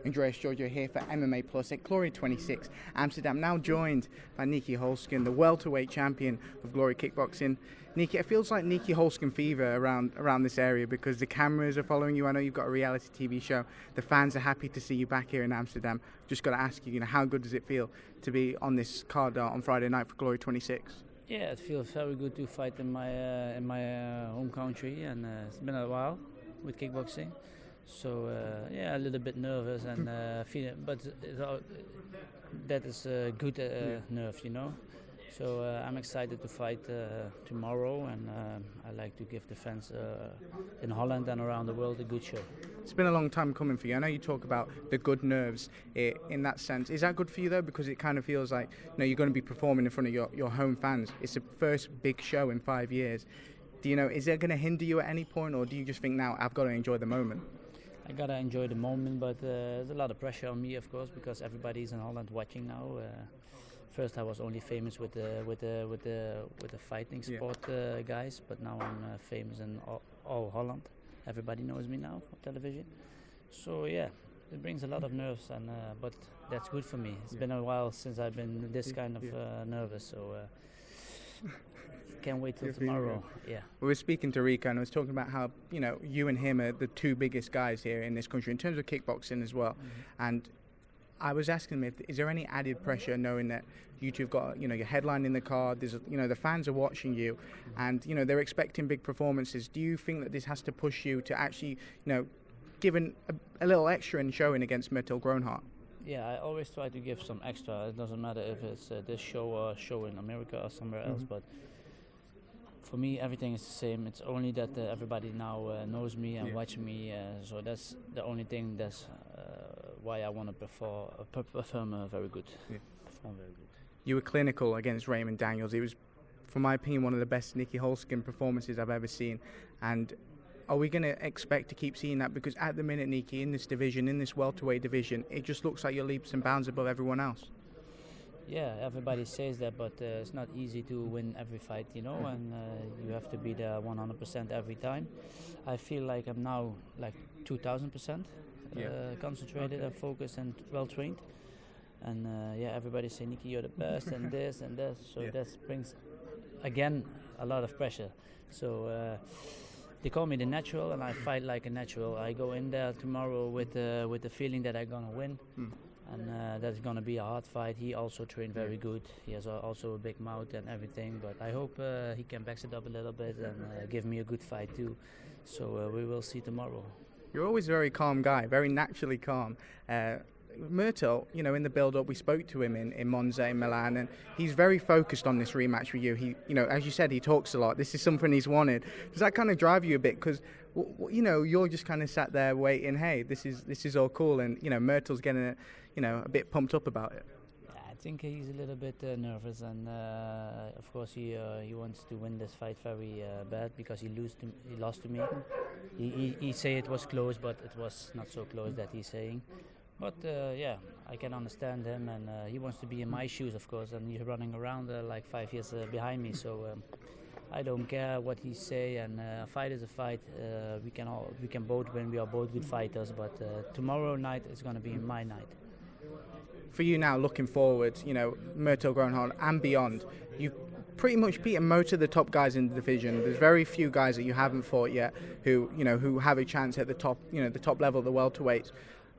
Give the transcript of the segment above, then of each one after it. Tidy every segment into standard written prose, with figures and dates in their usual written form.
Andreas Georgiou here for MMA PLUS at Glory 26 Amsterdam. Now joined by Nieky Holzken, the welterweight champion of Glory Kickboxing. Nieky, it feels like Nieky Holzken fever around this area because the cameras are following you. I know you've got a reality TV show. The fans are happy to see you back here in Amsterdam. Just got to ask you, how good does it feel to be on this card on Friday night for Glory 26? Yeah, it feels very good to fight in my home country, and it's been a while with kickboxing. So yeah, a little bit nervous and feeling, but that is a good nerve, So I'm excited to fight tomorrow, and I like to give the fans in Holland and around the world a good show. It's been a long time coming for you. I know you talk about the good nerves in that sense. Is that good for you though? Because it kind of feels like you're going to be performing in front of your home fans. It's the first big show in 5 years. Do is that going to hinder you at any point, or do you just think now I've got to enjoy the moment? I gotta enjoy the moment, but there's a lot of pressure on me, of course, because everybody's in Holland watching now. First, I was only famous with the fighting sport guys, but now I'm famous in all Holland. Everybody knows me now from television. So yeah, it brings a lot of nerves, and but that's good for me. It's been a while since I've been this kind of nervous, so. Can't wait till tomorrow. Yeah. We were speaking to Rico and I was talking about how you and him are the two biggest guys here in this country in terms of kickboxing as well. Mm-hmm. And I was asking him, is there any added pressure knowing that you two have got your headline in the card? There's the fans are watching you, and they're expecting big performances. Do you think that this has to push you to actually give a little extra in showing against Murthel Groenhart? Yeah, I always try to give some extra. It doesn't matter if it's this show or a show in America or somewhere else, but for me, everything is the same. It's only that everybody now knows me and watch me, so that's the only thing. That's why I want to perform very good. Yeah. Perform very good. You were clinical against Raymond Daniels. It was, for my opinion, one of the best Nieky Holzken performances I've ever seen. And are we going to expect to keep seeing that? Because at the minute, Nieky, in this division, in this welterweight division, it just looks like you're leaps and bounds above everyone else. Yeah, everybody says that, but it's not easy to win every fight, and you have to be there 100% every time. I feel like I'm now like 2,000% concentrated and focused and well trained. And yeah, everybody say, Nieky, you're the best, and this and that. So that brings, again, a lot of pressure. So they call me the natural, and I fight like a natural. I go in there tomorrow with the feeling that I'm gonna win. And that's going to be a hard fight. He also trained very good. He has also a big mouth and everything. But I hope he can back it up a little bit and give me a good fight too. So we will see tomorrow. You're always a very calm guy, very naturally calm. Murthel, in the build-up, we spoke to him in Monza, in Milan, and he's very focused on this rematch with you. He, as you said, he talks a lot. This is something he's wanted. Does that kind of drive you a bit? Because, you're just kind of sat there waiting. Hey, this is all cool, and Murthel's getting a bit pumped up about it. Yeah, I think he's a little bit nervous, and of course he wants to win this fight very bad because he lost to me. He say it was close, but it was not so close that he's saying. But yeah, I can understand him, and he wants to be in my shoes, of course, and he's running around like 5 years behind me. So I don't care what he say, and a fight is a fight. We can both win. We are both good fighters, but tomorrow night is going to be my night. For you now, looking forward, Murthel Groenhart and beyond, you've pretty much beaten most of the top guys in the division. There's very few guys that you haven't fought yet who have a chance at the top, the top level of the welterweights.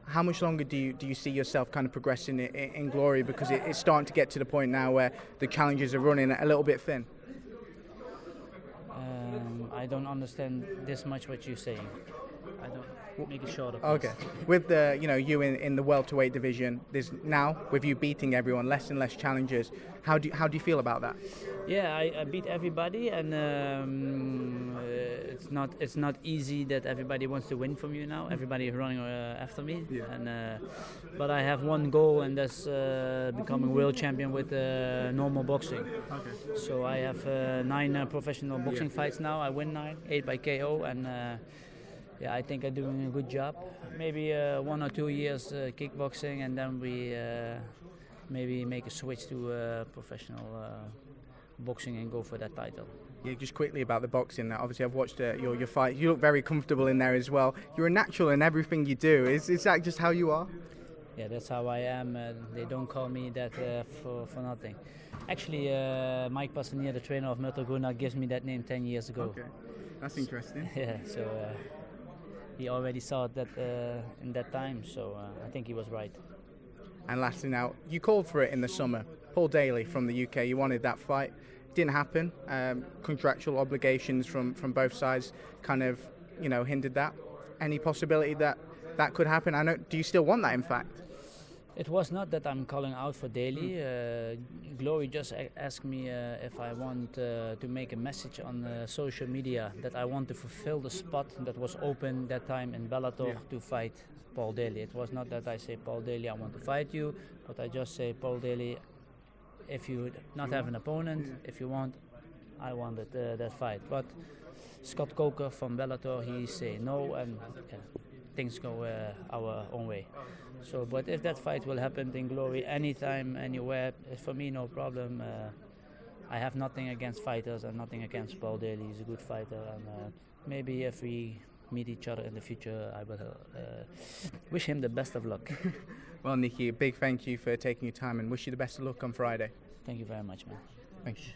How much longer do you see yourself kind of progressing in Glory? Because it's starting to get to the point now where the challenges are running a little bit thin. I don't understand this much what you're saying. I don't. Make it shorter, please. Okay. With the you in the welterweight division, there's now with you beating everyone, less and less challenges. How do you feel about that? Yeah, I beat everybody, and it's not easy that everybody wants to win from you now. Everybody is running after me, and but I have one goal, and that's becoming world champion with normal boxing. Okay. So I have 9 professional boxing fights now. I win 9, 8 by KO, and. Yeah, I think I'm doing a good job. Maybe 1 or 2 years kickboxing, and then we maybe make a switch to professional boxing and go for that title. Yeah, just quickly about the boxing. Obviously, I've watched your fight. You look very comfortable in there as well. You're a natural in everything you do. Is that just how you are? Yeah, that's how I am. They don't call me that for nothing. Actually, Mike Passanier, the trainer of Murthel Groenhart, gives me that name 10 years ago. Okay, that's interesting. Yeah, so he already saw that in that time, so I think he was right. And lastly now, you called for it in the summer. Paul Daley from the UK, you wanted that fight. Didn't happen. Contractual obligations from both sides kind of, hindered that. Any possibility that could happen? I know. Do you still want that, in fact? It was not that I'm calling out for Daley. Glory just asked me if I want to make a message on social media that I want to fulfill the spot that was open that time in Bellator to fight Paul Daley. It was not that I say, Paul Daley, I want to fight you, but I just say, Paul Daley, if you not have an opponent, if you want, I want that fight. But Scott Coker from Bellator, he say no, and things go our own way. So, but if that fight will happen in Glory anytime, anywhere, for me no problem. I have nothing against fighters and nothing against Paul Daley. He's a good fighter, and maybe if we meet each other in the future, I will wish him the best of luck. Well, Nieky, a big thank you for taking your time and wish you the best of luck on Friday. Thank you very much, man. Thank you.